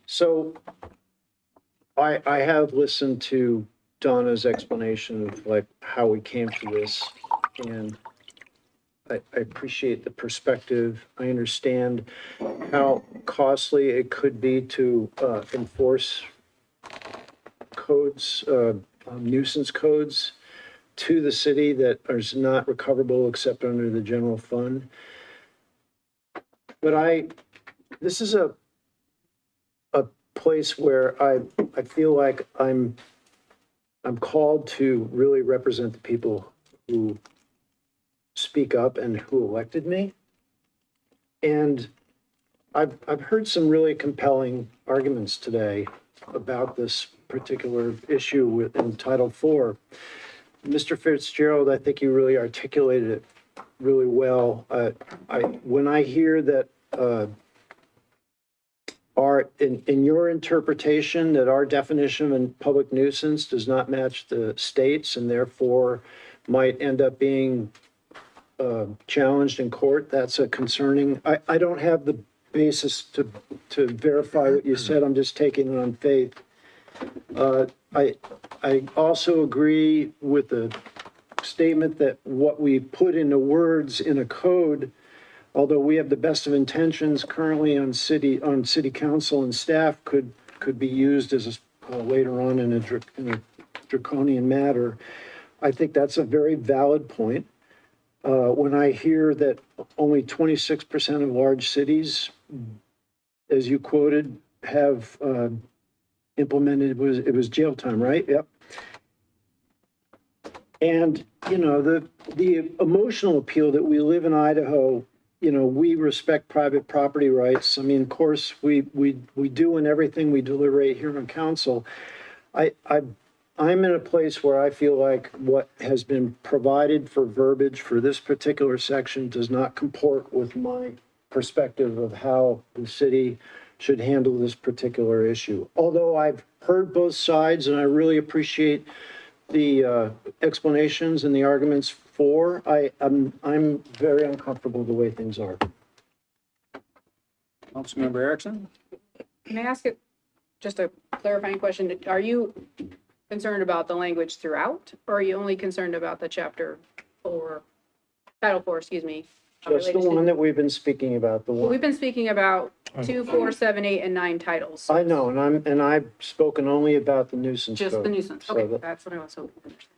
So I have listened to Donna's explanation of like how we came to this, and I appreciate the perspective. I understand how costly it could be to enforce codes, nuisance codes to the city that are not recoverable except under the general fund. But this is a place where I feel like I'm called to really represent the people who speak up and who elected me. And I've heard some really compelling arguments today about this particular issue in Title IV. Mr. Fitzgerald, I think you really articulated it really well. When I hear that in your interpretation that our definition of a public nuisance does not match the state's and therefore might end up being challenged in court, that's a concerning. I don't have the basis to verify what you said. I'm just taking it on faith. I also agree with the statement that what we put into words in a code, although we have the best of intentions currently on city council and staff, could be used as later on in a draconian matter. I think that's a very valid point. When I hear that only 26% of large cities, as you quoted, have implemented, it was jail time, right? Yep. And, you know, the emotional appeal that we live in Idaho, you know, we respect private property rights. I mean, of course, we do in everything we deliberate here on council. I'm in a place where I feel like what has been provided for verbiage for this particular section does not comport with my perspective of how the city should handle this particular issue. Although I've heard both sides and I really appreciate the explanations and the arguments for, I'm very uncomfortable the way things are. Councilmember Erickson? Can I ask just a clarifying question? Are you concerned about the language throughout, or are you only concerned about the Title 4, excuse me? Just the one that we've been speaking about, the one. Well, we've been speaking about 2, 4, 7, 8, and 9 titles. I know, and I've spoken only about the nuisance Just code. the nuisance. So Okay, that's what I was hoping to understand.